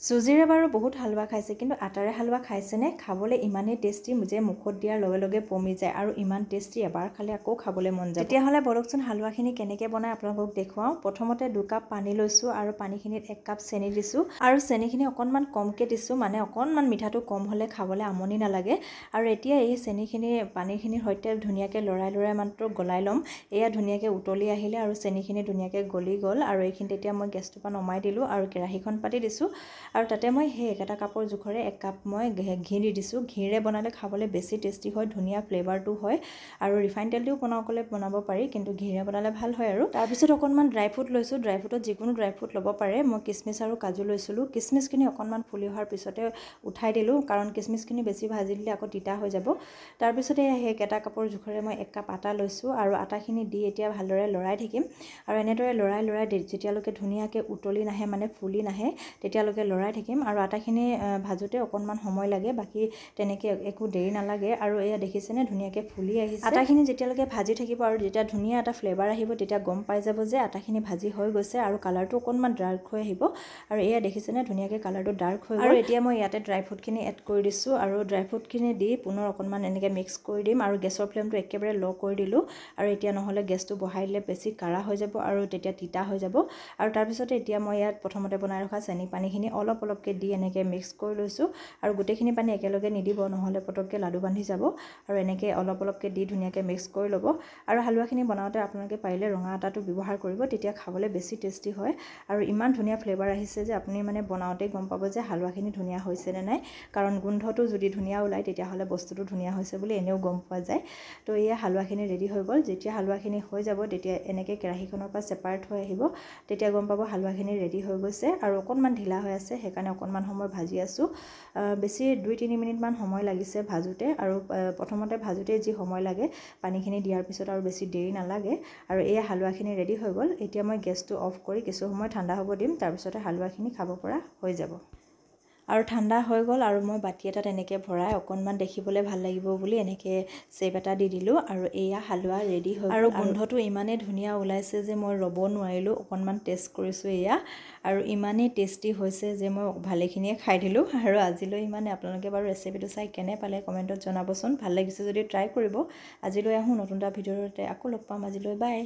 চুজিৰে বাৰু বহুত হালৱা খাইছে, কিন্তু আটাৰে হালৱা খাইছেনে? খাবলৈ ইমানেই টেষ্টি যে মুখত দিয়াৰ লগে লগে পমি যায় আৰু ইমান টেষ্টি, এবাৰ খালে আকৌ খাবলৈ মন যায়। তেতিয়াহ'লে বলকচোন হালৱাখিনি কেনেকৈ বনাই আপোনালোকক দেখুৱাওঁ। প্ৰথমতে 2 কাপ পানী লৈছোঁ আৰু পানীখিনিত 1 কাপ চেনি দিছোঁ আৰু চেনিখিনি অকণমান কমকৈ দিছোঁ, মানে অকণমান মিঠাটো কম হ'লে খাবলৈ আমনি নালাগে। আৰু এতিয়া এই চেনিখিনি পানীখিনিৰ সৈতে ধুনীয়াকৈ লৰাই মাত্ৰ গলাই ল'ম। এয়া ধুনীয়াকৈ উতলি আহিলে আৰু চেনিখিনি ধুনীয়াকৈ গলি গ'ল আৰু এইখিনিতে এতিয়া মই গেছটোৰ পৰা নমাই দিলোঁ আৰু কেৰাহীখন পাতি দিছোঁ আৰু তাতে মই সেই একেটা কাপৰ জোখৰে 1 কাপ মই ঘি দি দিছোঁ। ঘিৰে বনালে খাবলৈ বেছি টেষ্টি হয়, ধুনীয়া ফ্লেভাৰটো হয় আৰু ৰিফাইন তেল দিও বনাব পাৰি, কিন্তু ঘিৰে বনালে ভাল হয়। আৰু তাৰপিছত অকণমান ড্ৰাই ফ্ৰুট লৈছোঁ। ড্ৰাই ফ্ৰুটত যিকোনো ড্ৰাই ফ্ৰুট ল'ব পাৰে। মই কিচমিচ আৰু কাজু লৈছিলোঁ। কিচমিচখিনি অকণমান ফুলি অহাৰ পিছতে উঠাই দিলোঁ, কাৰণ কিচমিচখিনি বেছি ভাজি দিলে আকৌ তিতা হৈ যাব। তাৰপিছতে সেই একেটা কাপৰ জোখৰে মই 1 কাপ আটা লৈছোঁ আৰু আটাখিনি দি এতিয়া ভালদৰে লৰাই থাকিম আৰু এনেদৰে লৰাই যেতিয়ালৈকে ধুনীয়াকৈ উতলি নাহে, মানে ফুলি নাহে, তেতিয়ালৈকে লৰাই থাকিম। আৰু আটাখিনি ভাজোতে অকণমান সময় লাগে, বাকী তেনেকৈ একো দেৰি নালাগে। আৰু এয়া দেখিছেনে ধুনীয়াকৈ ফুলি আহিছে। আটাখিনি যেতিয়ালৈকে ভাজি থাকিব আৰু যেতিয়া ধুনীয়া এটা ফ্লেভাৰ আহিব, তেতিয়া গম পাই যাব যে আটাখিনি ভাজি হৈ গৈছে আৰু কালাৰটো অকণমান ডাৰ্ক হৈ আহিব। আৰু এয়া দেখিছেনে ধুনীয়াকৈ কালাৰটো ডাৰ্ক হৈ গ'ল। আৰু এতিয়া মই ইয়াতে ড্ৰাই ফ্ৰুটখিনি এড কৰি দিছোঁ আৰু ড্ৰাই ফ্ৰুটখিনি দি পুনৰ অকণমান এনেকৈ মিক্স কৰি দিম আৰু গেছৰ ফ্লেমটো একেবাৰে ল' কৰি দিলোঁ। আৰু এতিয়া নহ'লে গেছটো বঢ়াই দিলে বেছি কাঢ়া হৈ যাব আৰু তেতিয়া তিতা হৈ যাব। আৰু তাৰপিছতে এতিয়া মই ইয়াত প্ৰথমতে বনাই ৰখা চেনি পানীখিনি অলপকৈ দি এনেকৈ মিক্স কৰি লৈছোঁ আৰু গোটেইখিনি পানী একেলগে নিদিব, নহ'লে পটককৈ লাডু বান্ধি যাব। আৰু এনেকৈ অলপকৈ দি ধুনীয়াকৈ মিক্স কৰি ল'ব। আৰু হালৱাখিনি বনাওঁতে আপোনালোকে পাৰিলে ৰঙা আটাটো ব্যৱহাৰ কৰিব, তেতিয়া খাবলৈ বেছি টেষ্টি হয়। আৰু ইমান ধুনীয়া ফ্লেভাৰ আহিছে যে আপুনি মানে বনাওঁতেই গম পাব যে হালৱাখিনি ধুনীয়া হৈছে নে নাই, কাৰণ গোন্ধটো যদি ধুনীয়া ওলায় তেতিয়াহ'লে বস্তুটো ধুনীয়া হৈছে বুলি এনেও গম পোৱা যায়। তো এয়া হালৱাখিনি ৰেডি হৈ গ'ল। যেতিয়া হালৱাখিনি হৈ যাব, তেতিয়া এনেকৈ কেৰাহীখনৰ পৰা ছেপাৰেট হৈ আহিব, তেতিয়া গম পাব হালৱাখিনি ৰেডি হৈ গৈছে। আৰু অকণমান ঢিলা হৈ আছে, সেইকাৰণে অকণমান সময় ভাজি আছোঁ। বেছি 2-3 মিনিটমান সময় লাগিছে ভাজোতে। আৰু প্ৰথমতে ভাজোতে যি সময় লাগে, পানীখিনি দিয়াৰ পিছত আৰু বেছি দেৰি নালাগে। আৰু এই হালৱাখিনি ৰেডি হৈ গ'ল। এতিয়া মই গেছটো অফ কৰি কিছু সময় ঠাণ্ডা হ'ব দিম, তাৰপিছতে হালৱাখিনি খাব পৰা হৈ যাব। আৰু ঠাণ্ডা হৈ গ'ল আৰু মই বাতি এটাত এনেকৈ ভৰাই অকণমান দেখিবলৈ ভাল লাগিব বুলি এনেকৈ চেপ এটা দি দিলোঁ আৰু এয়া হালৱা ৰেডি হৈ গ'ল। আৰু গোন্ধটো ইমানেই ধুনীয়া ওলাইছে যে মই ৰ'ব নোৱাৰিলোঁ, অকণমান টেষ্ট কৰিছোঁ এয়া। আৰু ইমানেই টেষ্টি হৈছে যে মই ভালেখিনিয়ে খাই দিলোঁ। আৰু আজিলৈ ইমানে। আপোনালোকে বাৰু ৰেচিপিটো চাই কেনে পালে কমেণ্টত জনাবচোন। ভাল লাগিছে যদি ট্ৰাই কৰিব। আজিলৈ আহোঁ নতুন এটা ভিডিঅ'তে আকৌ লগ পাম। আজিলৈ বাই।